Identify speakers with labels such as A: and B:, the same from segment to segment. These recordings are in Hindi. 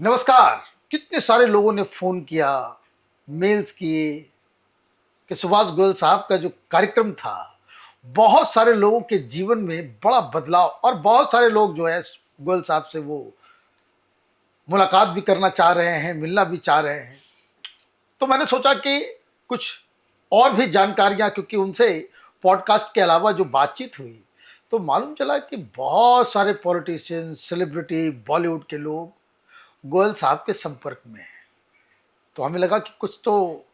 A: नमस्कार। कितने सारे लोगों ने फोन किया, मेल्स किए कि सुभाष गोयल साहब का जो कार्यक्रम था, बहुत सारे लोगों के जीवन में बड़ा बदलाव और बहुत सारे लोग जो है गोयल साहब से वो मुलाकात भी करना चाह रहे हैं, मिलना भी चाह रहे हैं। तो मैंने सोचा कि कुछ और भी जानकारियां, क्योंकि उनसे पॉडकास्ट के अलावा जो बातचीत हुई तो मालूम चला कि बहुत सारे पॉलिटिशियन, सेलिब्रिटी, बॉलीवुड के लोग गोयल साहब के संपर्क में हैं। तो हमें लगा कि कुछ तो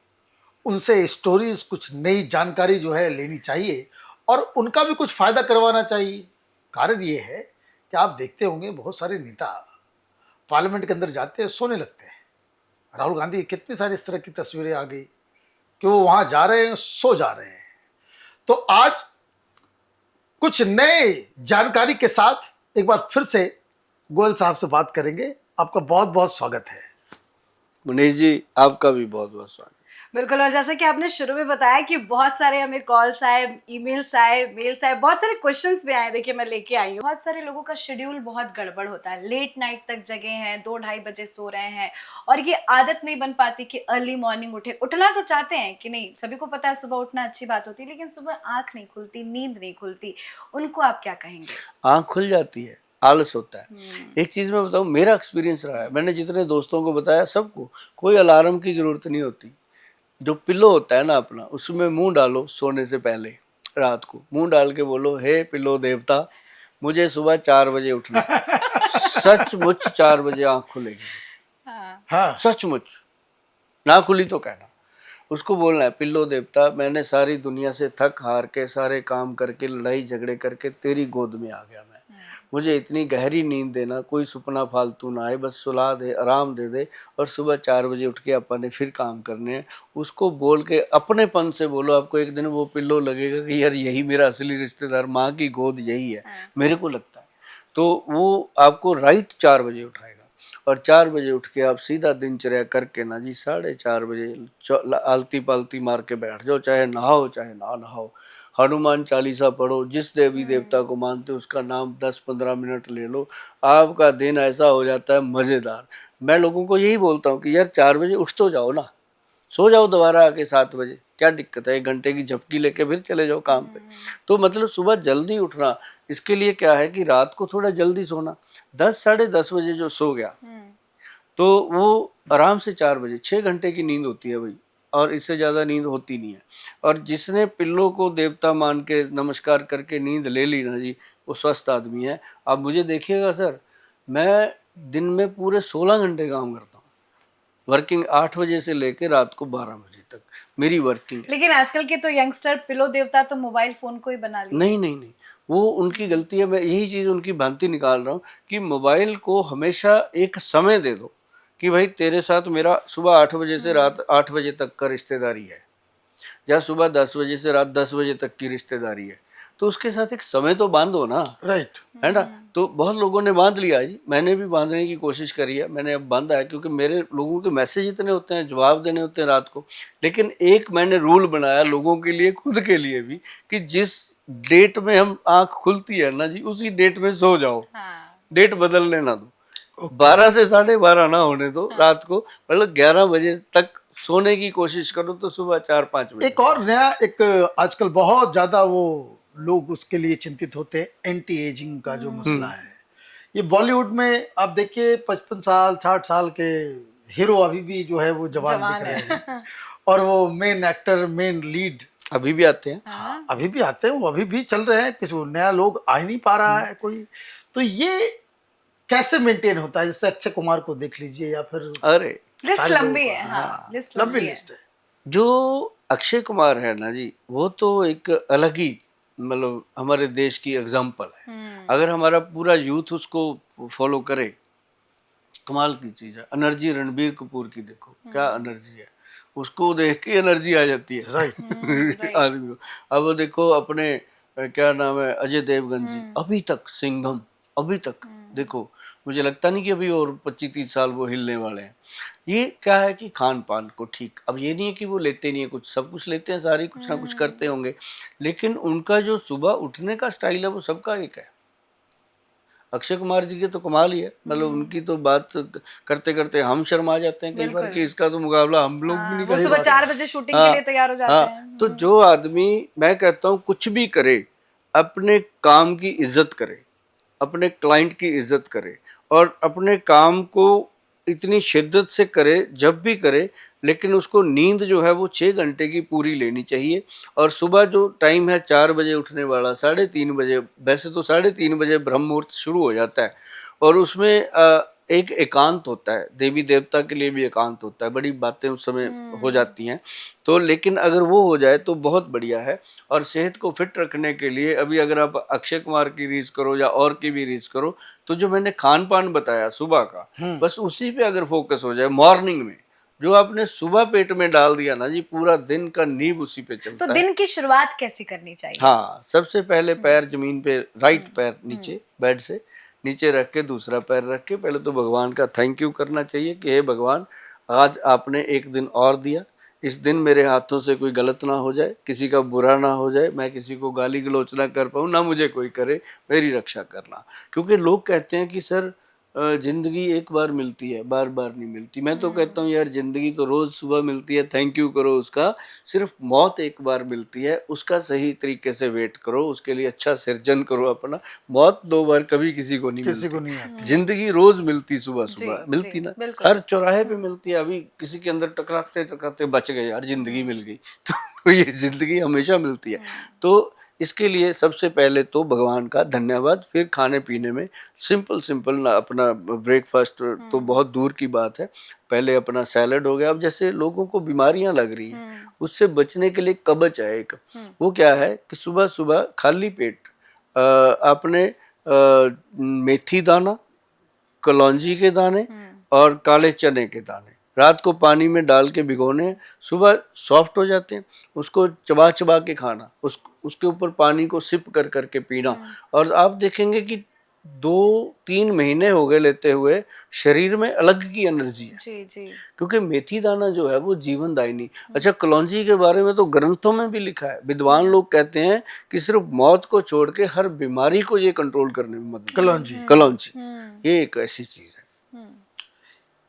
A: उनसे स्टोरीज, कुछ नई जानकारी जो है लेनी चाहिए और उनका भी कुछ फायदा करवाना चाहिए। कारण ये है कि आप देखते होंगे बहुत सारे नेता पार्लियामेंट के अंदर जाते हैं, सोने लगते हैं। राहुल गांधी की कितनी सारी इस तरह की तस्वीरें आ गई कि वो वहां जा रहे हैं, सो जा रहे हैं। तो आज कुछ नए जानकारी के साथ एक बार फिर से गोयल साहब से बात करेंगे। आपका बहुत बहुत स्वागत है।
B: मुनीष जी, आपका भी बहुत बहुत स्वागत।
C: बिल्कुल। और जैसा कि आपने शुरू में बताया कि बहुत सारे हमें कॉल्स आए, ईमेल्स आए, मेल्स आए, बहुत सारे क्वेश्चंस भी आए। देखिए, मैं लेके आई हूँ। बहुत सारे लोगों का शेड्यूल बहुत गड़बड़ होता है, लेट नाइट तक जगे हैं, 2-2:30 बजे सो रहे हैं और ये आदत नहीं बन पाती कि अर्ली मॉर्निंग उठे। उठना तो चाहते हैं कि नहीं, सभी को पता है सुबह उठना अच्छी बात होती है, लेकिन सुबह आंख नहीं खुलती, नींद नहीं खुलती। उनको आप क्या कहेंगे?
B: आँख खुल जाती है, आलस होता है। एक चीज़ मैं बताऊँ, मेरा एक्सपीरियंस रहा है। मैंने जितने दोस्तों को बताया सबको, कोई अलार्म की ज़रूरत नहीं होती। जो पिल्लो होता है ना अपना, उसमें मुंह डालो सोने से पहले। रात को मुंह डाल के बोलो, हे पिल्लो देवता, मुझे सुबह 4 बजे उठना। सचमुच 4 बजे आँख खुलेगी।
A: हाँ।
B: सचमुच। ना खुली तो कहना। उसको बोलना है, पिल्लो देवता, मैंने सारी दुनिया से थक हार के, सारे काम करके, लड़ाई झगड़े करके तेरी गोद में आ गया मैं। मुझे इतनी गहरी नींद देना, कोई सपना फालतू ना आए, बस सुला दे, आराम दे दे, और सुबह 4 बजे उठ के अपन ने फिर काम करने हैं। उसको बोल के अपनेपन से बोलो, आपको एक दिन वो पिल्लो लगेगा कि यार यही मेरा असली रिश्तेदार, माँ की गोद यही है, मेरे को लगता है। तो वो आपको राइट 4 बजे उठाएगा। और 4 बजे उठ के आप सीधा दिनचर्या करके ना जी, 4:30 आलती पालती मार के बैठ जाओ, चाहे नहाओ चाहे ना नहाओ। हनुमान चालीसा पढ़ो, जिस देवी देवता को मानते हो उसका नाम 10-15 मिनट ले लो, आपका दिन ऐसा हो जाता है मज़ेदार। मैं लोगों को यही बोलता हूँ कि यार 4 बजे उठ तो जाओ ना, सो जाओ दोबारा आके 7 बजे, क्या दिक्कत है? 1 घंटे की झपकी लेके फिर चले जाओ काम पे। तो मतलब सुबह जल्दी उठना, इसके लिए क्या है कि रात को थोड़ा जल्दी सोना। 10-10:30 बजे जो सो गया तो वो आराम से 4 बजे 6 घंटे की नींद होती है भाई, और इससे ज़्यादा नींद होती नहीं है। और जिसने पिल्लों को देवता मान के नमस्कार करके नींद ले ली ना जी, वो स्वस्थ आदमी है। आप मुझे देखिएगा सर, मैं दिन में पूरे 16 घंटे काम करता हूँ। वर्किंग 8 बजे से लेकर रात को 12 बजे तक मेरी वर्किंग है।
C: लेकिन आजकल के तो यंगस्टर पिलो देवता तो मोबाइल फोन को ही बना लिए।
B: नहीं नहीं नहीं, वो उनकी गलती है। मैं यही चीज़ उनकी भ्रांति निकाल रहा हूँ कि मोबाइल को हमेशा एक समय दे दो कि भाई तेरे साथ मेरा सुबह 8 बजे से रात 8 बजे तक का रिश्तेदारी है, या सुबह 10 बजे से रात 10 बजे तक की रिश्तेदारी है। तो उसके साथ एक समय तो बांधो ना,
A: राइट।
B: है ना? तो बहुत लोगों ने बांध लिया जी, मैंने भी बांधने की कोशिश करी है, मैंने अब बांधा है, क्योंकि मेरे लोगों के मैसेज इतने होते हैं, जवाब देने होते हैं रात को। लेकिन एक मैंने रूल बनाया लोगों के लिए, खुद के लिए भी, कि जिस डेट में हम आँख खुलती है ना जी, उसी डेट में सो जाओ। डेट बदलने ना दो। 12 से 12:30 ना होने दो रात को, मतलब 11 बजे तक सोने की कोशिश करो, तो सुबह 4-5 बजे।
A: एक और नया, एक आजकल बहुत ज्यादा वो लोग उसके लिए चिंतित होते हैं, एंटी एजिंग का जो मसला है। ये बॉलीवुड में आप देखिए 55 साल 60 साल के हीरो अभी भी जो है वो जवान दिख रहे हैं और वो मेन एक्टर, मेन लीड
B: अभी भी आते हैं।
A: हाँ, अभी भी आते हैं, वो अभी भी चल रहे हैं। किसी नया लोग आ ही नहीं पा रहा है कोई। तो ये कैसे मेंटेन होता है? जैसे अक्षय कुमार को देख लीजिए, या फिर
B: अरे
C: लिस्ट
A: सारे लोगों
C: लंबी
A: को।
C: है। हाँ, लिस्ट
A: लंबी
C: लंबी है।
A: लिस्ट है।
B: जो अक्षय कुमार है ना जी, वो तो एक अलग ही, मतलब हमारे देश की एग्जाम्पल है। अगर हमारा पूरा यूथ उसको फॉलो करे, कमाल की चीज़ है। एनर्जी रणबीर कपूर की देखो, क्या एनर्जी है, उसको देख के एनर्जी आ जाती है
A: राइट।
B: आदमी को। अब वो देखो अपने क्या नाम है, अजय देवगन जी, अभी तक सिंघम, अभी तक देखो, मुझे लगता नहीं कि अभी और 25-30 साल वो हिलने वाले हैं। ये क्या है कि खान पान को ठीक, अब ये नहीं है कि वो लेते नहीं है कुछ, सब कुछ लेते हैं, सारे कुछ ना कुछ करते होंगे, लेकिन उनका जो सुबह उठने का स्टाइल है वो सबका एक है। अक्षय कुमार जी के तो कमाल ही है, मतलब उनकी तो बात करते करते हम शर्मा जाते हैं कई बार कि इसका तो मुकाबला हम लोग भी नहीं
C: वो
B: कर
C: सुबह
B: सकते।
C: 4 बजे शूटिंग के लिए तैयार हो जाते
B: हाँ,
C: हैं।
B: तो जो आदमी, मैं कहता हूँ कुछ भी करे, अपने काम की इज्जत करे, अपने क्लाइंट की इज्जत करे और अपने काम को इतनी शिद्दत से करे जब भी करे, लेकिन उसको नींद जो है वो 6 घंटे की पूरी लेनी चाहिए। और सुबह जो टाइम है 4 बजे उठने वाला, 3:30 बजे, वैसे तो 3:30 बजे ब्रह्म मुहूर्त शुरू हो जाता है और उसमें एक एकांत होता है, देवी देवता के लिए भी एकांत होता है, बड़ी बातें उस समय हो जाती हैं। तो लेकिन अगर वो हो जाए तो बहुत बढ़िया है। और सेहत को फिट रखने के लिए अभी अगर आप अक्षय कुमार की रीस करो या और की भी रीस करो, तो जो मैंने खान पान बताया सुबह का, बस उसी पे अगर फोकस हो जाए मॉर्निंग में, जो आपने सुबह पेट में डाल दिया ना जी, पूरा दिन का नींव उसी पे
C: तो
B: चलता है।
C: दिन की शुरुआत कैसी करनी चाहिए?
B: हाँ, सबसे पहले पैर जमीन पे, राइट पैर नीचे बेड से नीचे रख के, दूसरा पैर रख के पहले तो भगवान का थैंक यू करना चाहिए कि हे भगवान, आज आपने एक दिन और दिया, इस दिन मेरे हाथों से कोई गलत ना हो जाए, किसी का बुरा ना हो जाए, मैं किसी को गाली गलौच ना कर पाऊँ, ना मुझे कोई करे, मेरी रक्षा करना। क्योंकि लोग कहते हैं कि सर जिंदगी एक बार मिलती है, बार बार नहीं मिलती। मैं तो कहता हूँ यार, जिंदगी तो रोज सुबह मिलती है, थैंक यू करो उसका। सिर्फ मौत एक बार मिलती है, उसका सही तरीके से वेट करो, उसके लिए अच्छा सृजन करो अपना। मौत 2 बार कभी किसी को नहीं
A: किसी को
B: मिलती,
A: नहीं आती।
B: जिंदगी रोज मिलती, सुबह सुबह
C: जी,
B: मिलती
C: जी,
B: ना,
C: बिल्कुल।
B: हर चौराहे पे मिलती है। अभी किसी के अंदर टकराते टकराते बच गए यार, जिंदगी मिल गई। तो ये जिंदगी हमेशा मिलती है। तो इसके लिए सबसे पहले तो भगवान का धन्यवाद, फिर खाने पीने में सिंपल सिंपल ना, अपना ब्रेकफास्ट तो बहुत दूर की बात है, पहले अपना सैलड हो गया। अब जैसे लोगों को बीमारियां लग रही हैं, उससे बचने के लिए कवच है एक, वो क्या है कि सुबह सुबह खाली पेट आपने मेथी दाना, कलौंजी के दाने और काले चने के दाने रात को पानी में डाल के भिगोने हैं, सुबह सॉफ्ट हो जाते हैं, उसको चबा चबा के खाना, उसके ऊपर पानी को सिप कर करके पीना। और आप देखेंगे कि 2-3 महीने हो गए लेते हुए, शरीर में अलग की एनर्जी है,
C: जी जी।
B: क्योंकि मेथी दाना जो है वो जीवनदायिनी। अच्छा, कलौंजी के बारे में तो ग्रंथों में भी लिखा है, विद्वान लोग कहते हैं कि सिर्फ मौत को छोड़ के हर बीमारी को ये कंट्रोल करने में मदद,
A: कलौंजी।
B: कलौंजी ये एक ऐसी चीज है।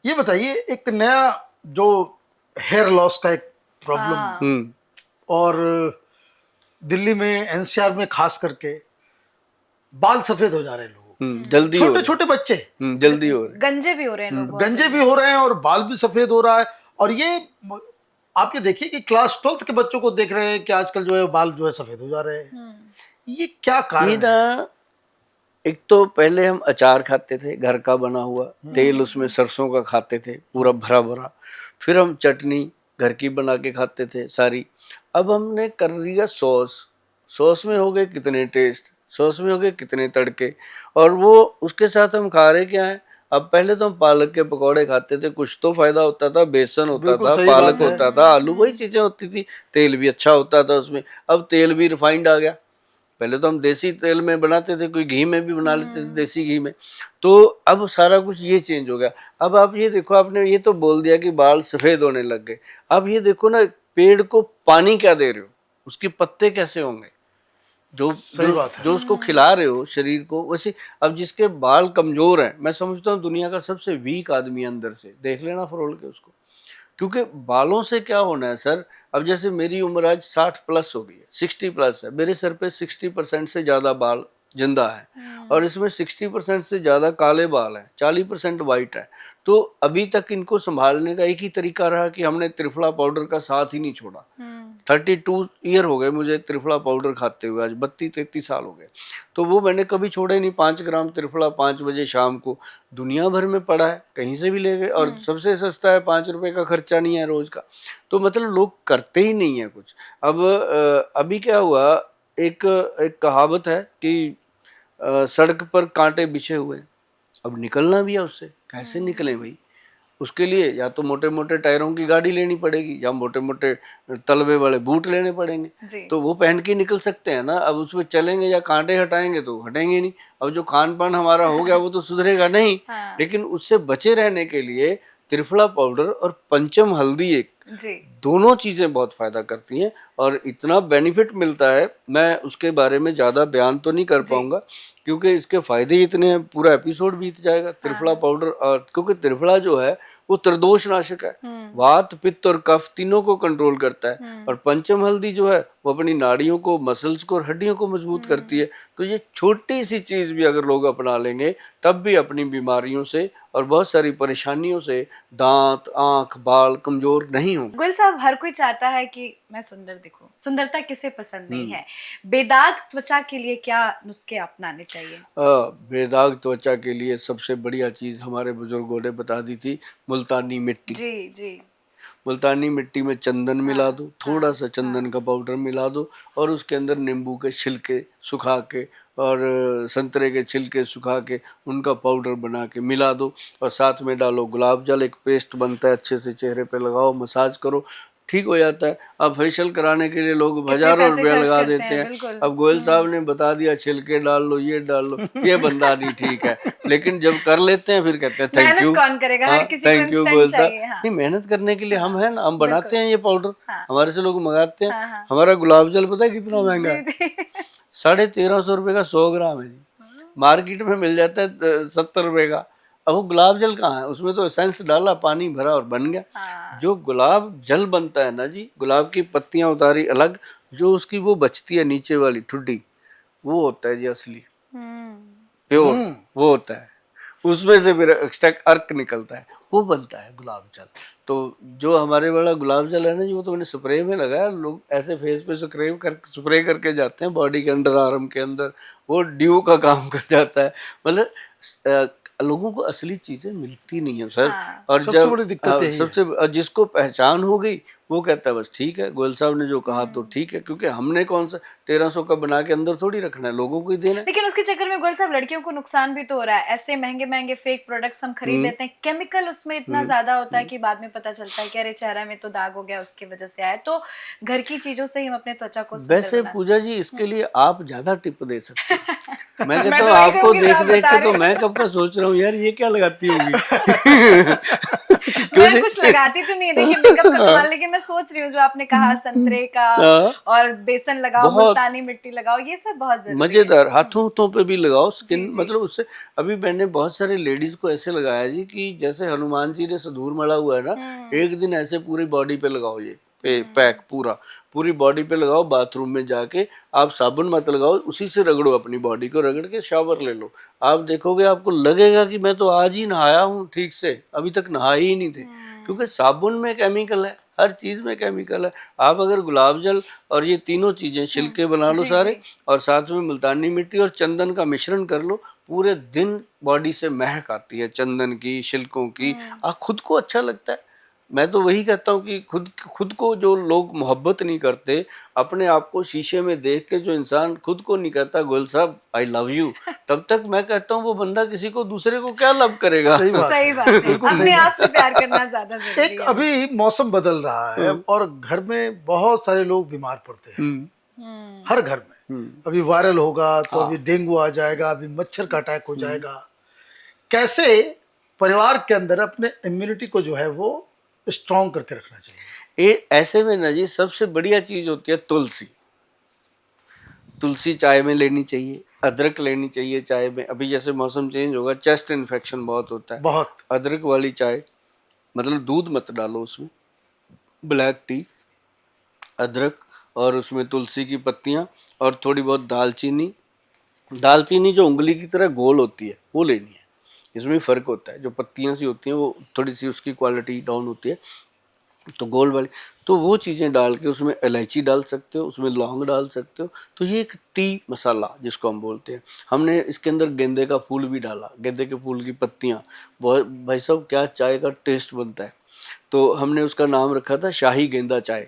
A: ये बताइए, एक नया जो हेयर लॉस का एक प्रॉब्लम,
B: हम्म
A: और दिल्ली में एनसीआर में खास करके बाल सफेद हो जा रहे हैं लोगों,
B: जल्दी हो
A: छोटे
B: रहे
A: छोटे बच्चे
B: जल्दी हो रहे
C: गंजे भी हो रहे हैं लोग बहुत
A: गंजे भी हो रहे हैं और बाल भी सफेद हो रहा है। और ये आप ये देखिए कि क्लास 12th के बच्चों को देख रहे हैं कि आजकल जो है बाल जो है सफेद हो जा रहे हैं। ये क्या
B: ये
A: कारण है?
B: ना, एक तो पहले हम अचार खाते थे घर का बना हुआ, तेल उसमें सरसों का खाते थे पूरा भरा भरा, फिर हम चटनी घर की बना के खाते थे सारी। अब हमने कर दिया सॉस, सॉस में हो गए कितने टेस्ट, सॉस में हो गए कितने तड़के, और वो उसके साथ हम खा रहे क्या है। अब पहले तो हम पालक के पकौड़े खाते थे, कुछ तो फायदा होता था, बेसन होता
A: बिल्कुल
B: था,
A: सही
B: पालक
A: बात है।
B: होता था, आलू, वही चीजें होती थी, तेल भी अच्छा होता था उसमें। अब तेल भी रिफाइंड आ गया, पहले तो हम देसी तेल में बनाते थे, कोई घी में भी बना लेते थे, देसी घी में। तो अब सारा कुछ ये चेंज हो गया। अब आप ये देखो, आपने ये तो बोल दिया कि बाल सफेद होने लग गए, अब ये देखो ना, पेड़ को पानी क्या दे रहे हो, उसके पत्ते कैसे होंगे, जो
A: सही बात है।
B: जो उसको खिला रहे हो शरीर को, वैसे। अब जिसके बाल कमजोर हैं, मैं समझता हूँ दुनिया का सबसे वीक आदमी अंदर से, देख लेना फरोल के उसको, क्योंकि बालों से क्या होना है सर। अब जैसे मेरी उम्र आज 60 प्लस हो गई है, 60 प्लस है, मेरे सर पे 60% से ज्यादा बाल जिंदा है, और इसमें 60% से ज्यादा काले बाल हैं, 40% वाइट है। तो अभी तक इनको संभालने का एक ही तरीका रहा कि हमने त्रिफला पाउडर का साथ ही नहीं छोड़ा। 32 ईयर हो गए मुझे त्रिफला पाउडर खाते हुए, आज 32-33 साल हो गए, तो वो मैंने कभी छोड़े नहीं। 5 ग्राम त्रिफला 5 बजे शाम को, दुनिया भर में पड़ा है, कहीं से भी ले गए, और सबसे सस्ता है, 5 रुपए का खर्चा नहीं है रोज का। तो मतलब लोग करते ही नहीं है कुछ। अब अभी क्या हुआ, एक एक कहावत है कि सड़क पर कांटे बिछे हुए, अब निकलना भी है उससे, कैसे निकले भाई। उसके लिए या तो मोटे मोटे टायरों की गाड़ी लेनी पड़ेगी, या मोटे मोटे तलबे वाले बूट लेने पड़ेंगे, तो वो पहन के निकल सकते हैं ना। अब उसमें चलेंगे या कांटे हटाएंगे तो हटेंगे नहीं। अब जो खान पान हमारा हो गया वो तो सुधरेगा नहीं। लेकिन उससे बचे रहने के लिए त्रिफला पाउडर और पंचम हल्दी, एक
C: जी
B: दोनों चीज़ें बहुत फ़ायदा करती हैं और इतना बेनिफिट मिलता है, मैं उसके बारे में ज़्यादा बयान तो नहीं कर पाऊंगा क्योंकि इसके फ़ायदे ही इतने हैं, पूरा एपिसोड बीत जाएगा। त्रिफला पाउडर, और क्योंकि त्रिफला जो है वो त्रिदोष नाशक है, वात पित्त और कफ तीनों को कंट्रोल करता है। और पंचम हल्दी जो है वो अपनी नाड़ियों को, मसल्स को और हड्डियों को मजबूत करती है। तो ये छोटी सी चीज़ भी अगर लोग अपना लेंगे तब भी अपनी बीमारियों से और बहुत सारी परेशानियों से दांत, आंख, बाल कमजोर नहीं होंगे।
C: गुल साहब, हर कोई चाहता है कि मैं सुंदर दिखूं, सुंदरता किसे पसंद नहीं है। बेदाग त्वचा के लिए क्या नुस्खे अपनाने चाहिए?
B: बेदाग त्वचा के लिए सबसे बढ़िया चीज़ हमारे बुजुर्गों ने बता दी थी, मुल्तानी मिट्टी।
C: जी जी।
B: मुल्तानी मिट्टी में चंदन मिला दो, थोड़ा सा चंदन का पाउडर मिला दो और उसके अंदर नींबू के छिलके सुखा के और संतरे के छिलके सुखा के उनका पाउडर बना के मिला दो और साथ में डालो गुलाब जल, एक पेस्ट बनता है, अच्छे से चेहरे पे लगाओ, मसाज करो, ठीक हो जाता है। अब फेशियल कराने के लिए लोग हजारों
C: पैसे
B: रुपया
C: खर्च
B: लगा
C: करते
B: देते
C: हैं,
B: हैं।
C: बिल्कुल।
B: अब गोयल साहब ने बता दिया छिलके डाल लो, ये डाल लो, ये बंदा नहीं ठीक है, लेकिन जब कर लेते हैं फिर कहते हैं थैंक
C: मेहनत
B: यू।
C: कौन करेगा? हर
B: हाँ,
C: किसी को
B: थैंक यू
C: इंस्टेंट
B: गोयल साहब।
C: चाहिए। हाँ।
B: नहीं, मेहनत करने के लिए हम हैं ना, हम बनाते
C: बिल्कुल।
B: हैं ये पाउडर,
C: हाँ।
B: हमारे से लोग मंगाते हैं।
C: हाँ, हाँ।
B: हमारा गुलाब जल पता है कितना महंगा है?
C: जी जी।
B: 1350 रुपये का 100 ग्राम है जी। मार्केट में मिल जाता है 70 रुपये का। अब वो गुलाब जल कहाँ है? उसमें तो एसेंस डाला, पानी भरा और बन गया।
C: हाँ।
B: जो गुलाब जल बनता है ना जी, गुलाब की पत्तियां उतारी अलग, जो उसकी वो बचती है नीचे वाली ठुड्डी, वो होता है जी असली प्योर, वो होता है। उसमें से फिर एक्सट्रैक्ट अर्क निकलता है, वो बनता है गुलाब जल। तो जो हमारे वाला गुलाब जल है ना जी, वो तो मैंने स्प्रे में लगाया, लोग ऐसे फेस पे स्प्रे करके जाते हैं बॉडी के अंडर आर्म के अंदर, वो ड्यू का काम कर जाता है। मतलब लोगों को असली चीजें मिलती नहीं है सर।
C: हाँ।
B: और
A: सबसे
B: जब
A: बड़ी दिक्कत यही है।
B: सबसे जिसको पहचान हो गई वो कहता है बस ठीक है, गोयल साहब ने जो कहा तो ठीक है, क्योंकि हमने कौन सा 1300 का बना के अंदर थोड़ी रखना है, लोगों को ही देना है।
C: लेकिन उसके चक्कर में गुल साहब लड़कियों को नुकसान भी तो हो रहा है। ऐसे महंगे महंगे फेक प्रोडक्ट्स हम खरीद लेते हैं, केमिकल उसमें इतना ज्यादा होता है कि बाद में पता चलता है कि अरे चेहरे में तो दाग हो गया, उसकी वजह से आया। तो घर की चीजों से ही हम अपने त्वचा को सुंदर
B: वैसे
C: बना
B: पूजा जी इसके लिए आप ज्यादा टिप दे सकते हैं। मैं
C: मैं
B: कहता
C: तो
B: हूँ
C: वही
B: आपको
C: कहूंगी जो
B: देख
C: आप
B: देख
C: बता
B: के
C: रहे
B: तो
C: हैं।
B: मैं कब का सोच रहा हूँ यार ये क्या लगाती होगी।
C: मैं कुछ लगाती तो नहीं, देखिए मेकअप का कमाल, लेकिन मैं सोच रही हूँ जो आपने कहा संतरे का
B: हाँ।
C: और बेसन लगाओ,
B: बहुत
C: मुल्तानी मिट्टी लगाओ, ये सब बहुत जरूरी है।
B: मजेदार, हाथों हाथों पे भी लगाओ, स्किन
C: जी, जी।
B: मतलब उससे। अभी मैंने बहुत सारे लेडीज को ऐसे लगाया जी कि जैसे हनुमान जी ने सिंदूर मढ़ा हुआ है ना, एक दिन ऐसे पूरी बॉडी पे लगाओ ये पैक, पूरी बॉडी पे लगाओ, बाथरूम में जाके आप साबुन मत लगाओ, उसी से रगड़ो, अपनी बॉडी को रगड़ के शावर ले लो, आप देखोगे आपको लगेगा कि मैं तो आज ही नहाया हूँ ठीक से, अभी तक नहाए ही नहीं थे। क्योंकि साबुन में केमिकल है, हर चीज में केमिकल है। आप अगर गुलाब जल और ये तीनों चीजें छिलके बना लो
C: जी,
B: सारे,
C: जी।
B: और साथ में मुल्तानी मिट्टी और चंदन का मिश्रण कर लो, पूरे दिन बॉडी से महक आती है चंदन की, छिलकों की, खुद को अच्छा लगता है। मैं तो वही कहता हूँ कि खुद को जो लोग मोहब्बत नहीं करते, अपने आप को शीशे में देख के जो इंसान खुद को नहीं कहता गोयल साहब आई लव यू, तब तक मैं कहता हूँ वो बंदा किसी को दूसरे को क्या लव करेगा।
A: सही बात
C: सही
A: है।
C: बात है,
A: बिल्कुल सही
C: अपने आप
A: बात
C: से प्यार करना ज्यादा जरूरी
A: एक
C: है।
A: अभी मौसम बदल रहा है और घर में बहुत सारे लोग बीमार पड़ते हैं, हर घर में। अभी वायरल होगा तो अभी डेंगू आ जाएगा, अभी मच्छर का अटैक हो जाएगा। कैसे परिवार के अंदर अपने इम्यूनिटी को जो है वो स्ट्रॉन्ग करके रखना चाहिए?
B: ये ऐसे में ना जी सबसे बढ़िया चीज होती है तुलसी। तुलसी चाय में लेनी चाहिए, अदरक लेनी चाहिए चाय में। अभी जैसे मौसम चेंज होगा, चेस्ट इन्फेक्शन बहुत होता है,
A: बहुत।
B: अदरक वाली चाय, मतलब दूध मत डालो उसमें, ब्लैक टी, अदरक और उसमें तुलसी की पत्तियां और थोड़ी बहुत दालचीनी। दालचीनी जो उंगली की तरह गोल होती है वो लेनी है, इसमें फ़र्क होता है। जो पत्तियां सी होती हैं वो थोड़ी सी उसकी क्वालिटी डाउन होती है, तो गोल वाली, तो वो चीज़ें डाल के उसमें इलायची डाल सकते हो, उसमें लौंग डाल सकते हो। तो ये एक टी मसाला जिसको हम बोलते हैं। हमने इसके अंदर गेंदे का फूल भी डाला, गेंदे के फूल की पत्तियाँ, बहुत भाई साहब क्या चाय का टेस्ट बनता है। तो हमने उसका नाम रखा था शाही गेंदा चाय,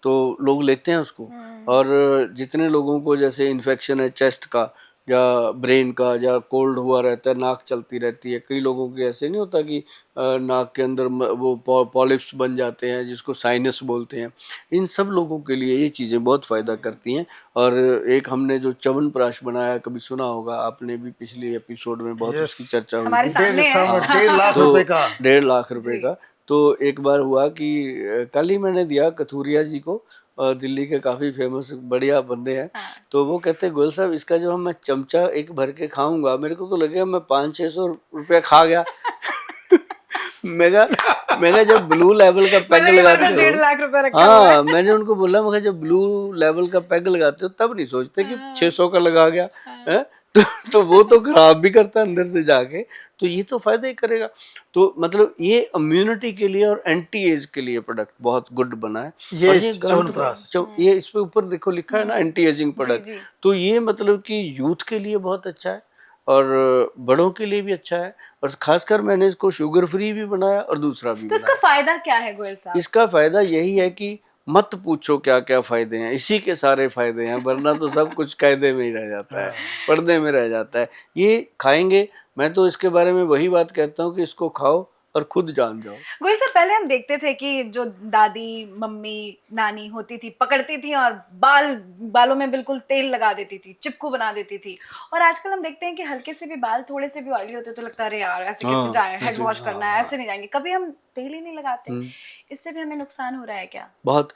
B: तो लोग लेते हैं उसको। और जितने लोगों को जैसे इन्फेक्शन है चेस्ट का या ब्रेन का, या कोल्ड हुआ रहता है, नाक चलती रहती है, कई लोगों के ऐसे नहीं होता कि नाक के अंदर वो पॉलिप्स बन जाते हैं जिसको साइनस बोलते हैं, इन सब लोगों के लिए ये चीज़ें बहुत फ़ायदा करती हैं। और एक हमने जो च्यवनप्राश बनाया, कभी सुना होगा आपने भी, पिछले एपिसोड में बहुत
A: Yes.
B: उसकी चर्चा हुई
C: हमारे
B: थी।
C: सामने है।
A: 1.5 लाख
B: तो
A: रुपए का।
B: 1.5 लाख रुपए
C: जी।
B: का। तो एक बार हुआ कि कल ही मैंने दिया कथूरिया जी को, दिल्ली के काफ़ी फेमस बढ़िया बंदे हैं। तो वो कहते गोयल साहब इसका जो मैं चमचा एक भर के खाऊंगा मेरे को तो लगेगा मैं 500-600 रुपया खा गया। मैं जब ब्लू लेवल का पैग लगाते हो
C: 1.5 लाख रुपए रखा हुआ है।
B: हाँ, मैंने उनको बोला मैं जब ब्लू लेवल का पैग लगाते हो तब नहीं सोचते कि 600 का लगा गया है। तो वो तो खराब भी करता है अंदर से जाके, तो ये तो फायदा ही करेगा। तो मतलब ये इम्यूनिटी के लिए और एंटी एज के लिए प्रोडक्ट बहुत गुड बना है।
A: ये
B: और
A: च्यवनप्राश।
B: ये इस पे ऊपर देखो लिखा है ना एंटी एजिंग प्रोडक्ट,
C: जी।
B: तो ये मतलब कि यूथ के लिए बहुत अच्छा है और बड़ों के लिए भी अच्छा है, और खासकर मैंने इसको शुगर फ्री भी बनाया और दूसरा भी
C: तो इसका फायदा क्या है गोयल साहब?
B: इसका फायदा यही है कि मत पूछो क्या क्या फायदे हैं, इसी के सारे फायदे हैं, वरना तो सब कुछ कायदे में ही रह जाता है, पर्दे में रह जाता है। ये खाएंगे, मैं तो इसके बारे में वही बात कहता हूँ कि इसको खाओ और खुद जान जाओ।
C: गोयल साहब पहले हम देखते थे कि जो दादी मम्मी नानी होती थी पकड़ती थी और बालों में बिल्कुल तेल लगा देती थी, चिपकू बना देती थी, और आजकल हम देखते हैं कि हल्के से भी बाल थोड़े से भी ऑयली होते तो लगता है अरे यार ऐसे कैसे जाए, हेड वॉश करना है, ऐसे नहीं जाएंगे, कभी हम तेल ही नहीं लगाते। इससे भी हमें नुकसान हो रहा है क्या?
B: बहुत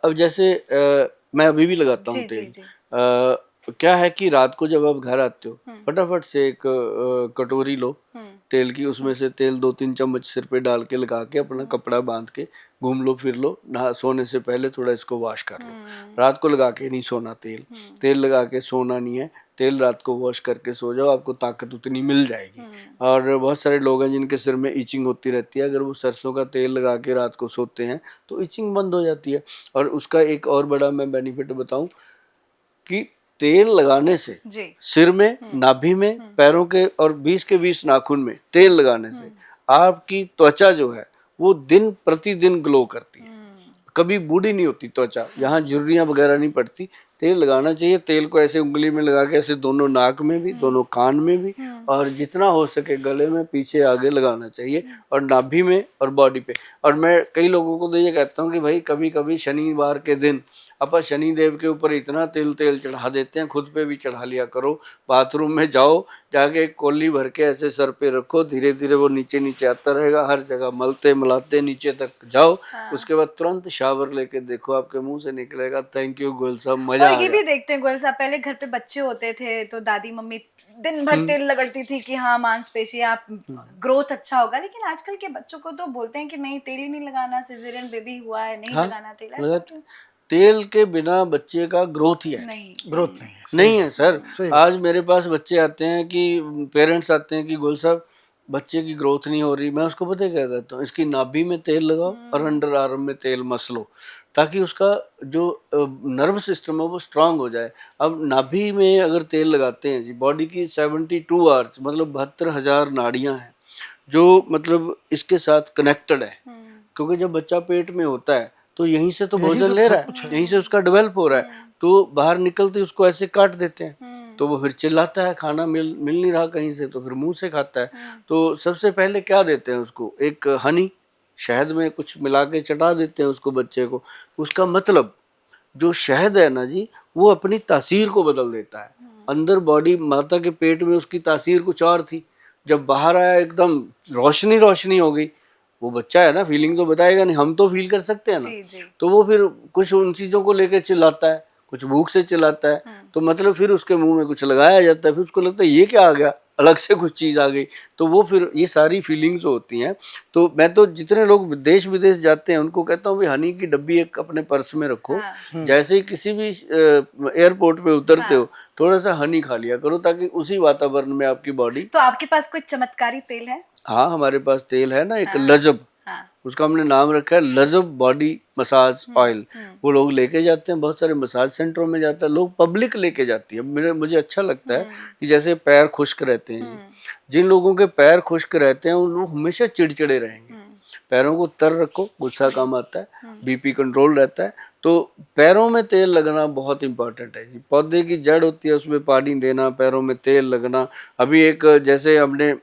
B: अब जैसे मैं अभी भी लगाता हूँ
C: जी,
B: तेल।
C: जी।
B: क्या है कि रात को जब आप घर आते हो फटाफट से एक कटोरी लो तेल की, उसमें से तेल 2-3 चम्मच सिर पे डाल के लगा के अपना कपड़ा बांध के घूम लो फिर लो, नहा सोने से पहले थोड़ा इसको वॉश कर लो। रात को लगा के नहीं सोना तेल लगा के सोना नहीं है, तेल रात को वॉश करके सो जाओ, आपको ताकत उतनी मिल जाएगी। और बहुत सारे लोग हैं जिनके सिर में इचिंग होती रहती है, अगर वो सरसों का तेल लगा के रात को सोते हैं तो इचिंग बंद हो जाती है। और उसका एक और बड़ा मैं बेनिफिट बताऊं कि तेल लगाने से
C: जी।
B: सिर में, नाभि में, पैरों के और 20 के 20 नाखून में तेल लगाने से आपकी त्वचा जो है वो दिन प्रतिदिन ग्लो करती है, कभी बूढ़ी नहीं होती त्वचा, यहाँ झुर्रियाँ वगैरह नहीं पड़ती। तेल लगाना चाहिए, तेल को ऐसे उंगली में लगा के ऐसे दोनों नाक में भी, दोनों कान में भी, और जितना हो सके गले में पीछे आगे लगाना चाहिए, और नाभि में और बॉडी पे। और मैं कई लोगों को तो ये कहता हूँ कि भाई कभी कभी शनिवार के दिन अपन शनि देव के ऊपर इतना तेल चढ़ा देते हैं, खुद पे भी चढ़ा लिया करो। बाथरूम में जाओ, जाके एक कोली भर के ऐसे सर पे रखो, धीरे धीरे वो नीचे नीचे आता रहेगा, हर जगह मलते मलाते नीचे तक जाओ। उसके बाद तुरंत शावर लेके देखो, आपके मुंह से निकलेगा थैंक यू गोयल साहब, मजा
C: और
B: आ
C: ये
B: गया।
C: भी देखते हैं गोयल साहब, पहले घर पे बच्चे होते थे तो दादी मम्मी दिन भर तेल लगड़ती थी कि हाँ मांसपेशियां ग्रोथ अच्छा होगा, लेकिन आजकल के बच्चों को तो बोलते हैं कि नहीं तेल ही नहीं लगाना, सिजेरियन बेबी हुआ है नहीं लगाना तेल, ऐसा
B: लगाते
C: क्यों?
B: तेल के बिना बच्चे का ग्रोथ ही है
C: नहीं।
A: ग्रोथ नहीं है।
B: नहीं है सर।
A: सही
B: आज मेरे पास बच्चे आते हैं कि पेरेंट्स आते हैं कि गोयल साहब बच्चे की ग्रोथ नहीं हो रही, मैं उसको पता है क्या कहता हूँ, इसकी नाभि में तेल लगाओ और अंडर आर्म में तेल मस लो, ताकि उसका जो नर्व सिस्टम है वो स्ट्रांग हो जाए। अब नाभि में अगर तेल लगाते हैं जी, बॉडी की 72 आवर्स मतलब 72,000 नाड़ियाँ हैं जो मतलब इसके साथ कनेक्टेड है, क्योंकि जब बच्चा पेट में होता है तो यहीं से तो भोजन ले रहा है, यहीं से उसका डेवलप हो रहा है, तो बाहर निकलते उसको ऐसे काट देते हैं, तो वो फिर चिल्लाता है, खाना मिल नहीं रहा कहीं से, तो फिर मुंह से खाता है। तो सबसे पहले क्या देते हैं उसको, एक हनी, शहद में कुछ मिला के चटा देते हैं उसको बच्चे को। उसका मतलब जो शहद है ना जी, वो अपनी तासीर को बदल देता है। अंदर बॉडी माता के पेट में उसकी तासीर कुछ और थी, जब बाहर आया एकदम रोशनी रोशनी हो गई। वो बच्चा है ना, फीलिंग तो बताएगा नहीं, हम तो फील कर सकते हैं ना।
C: जी।
B: तो वो फिर कुछ उन चीजों को लेकर चिल्लाता है, कुछ भूख से चिल्लाता है, तो मतलब फिर उसके मुंह में कुछ लगाया जाता है, फिर उसको लगता है ये क्या आ गया, अलग से कुछ चीज आ गई, तो वो फिर ये सारी फीलिंग्स होती हैं। तो मैं तो जितने लोग देश विदेश जाते हैं उनको कहता हूँ भाई हनी की डब्बी एक अपने पर्स में रखो, जैसे ही किसी भी एयरपोर्ट पे उतरते हो थोड़ा सा हनी खा लिया करो, ताकि उसी वातावरण में आपकी बॉडी।
C: तो आपके पास कोई चमत्कारी तेल है?
B: हाँ, हमारे पास तेल है ना, एक लजब, उसका हमने नाम रखा है लजब बॉडी मसाज ऑयल। वो लोग लेके जाते हैं, बहुत सारे मसाज सेंटरों में जाता है, लोग पब्लिक लेके जाती है। मुझे अच्छा लगता है कि जैसे पैर खुश्क रहते हैं, जिन लोगों के पैर खुश्क रहते हैं उन लोग हमेशा चिड़चिड़े रहेंगे। पैरों को तर रखो, गुस्सा कम आता है, बीपी कंट्रोल रहता है। तो पैरों में तेल लगना बहुत इंपॉर्टेंट है। पौधे की जड़ होती है, उसमें पानी देना, पैरों में तेल लगना। अभी एक जैसे हमने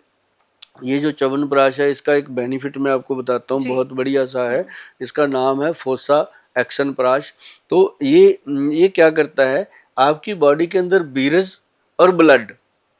B: ये जो च्यवनप्राश है, इसका एक बेनिफिट मैं आपको बताता हूँ, बहुत बढ़िया सा है। इसका नाम है फोसा एक्शन प्राश। तो ये क्या करता है, आपकी बॉडी के अंदर बीरज और ब्लड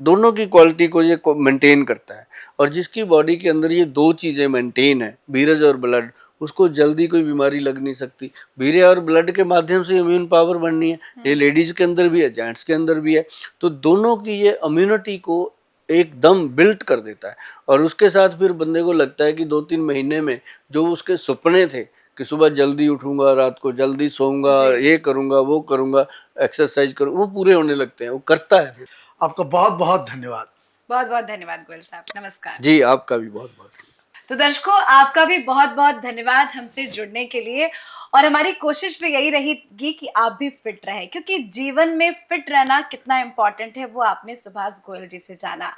B: दोनों की क्वालिटी को ये मेंटेन करता है। और जिसकी बॉडी के अंदर ये दो चीज़ें मेंटेन है, बीरज और ब्लड, उसको जल्दी कोई बीमारी लग नहीं सकती। बीरे और ब्लड के माध्यम से इम्यून पावर बढ़नी है, ये लेडीज के अंदर भी है, जेंट्स के अंदर भी है। तो दोनों की ये इम्यूनिटी को एकदम बिल्ट कर देता है। और उसके साथ फिर बंदे को लगता है कि 2-3 महीने में जो उसके सपने थे कि सुबह जल्दी उठूंगा, रात को जल्दी सोऊंगा, ये करूंगा, वो करूंगा, एक्सरसाइज करूंगा, वो पूरे होने लगते हैं, वो करता है फिर।
A: आपका बहुत बहुत धन्यवाद।
C: बहुत बहुत धन्यवाद गोयल साहब, नमस्कार।
B: जी आपका भी बहुत बहुत।
C: तो दर्शकों, आपका भी बहुत बहुत धन्यवाद हमसे जुड़ने के लिए। और हमारी कोशिश भी यही रहेगी कि आप भी फिट रहें, क्योंकि जीवन में फिट रहना कितना इम्पोर्टेंट है वो आपने सुभाष गोयल जी से जाना।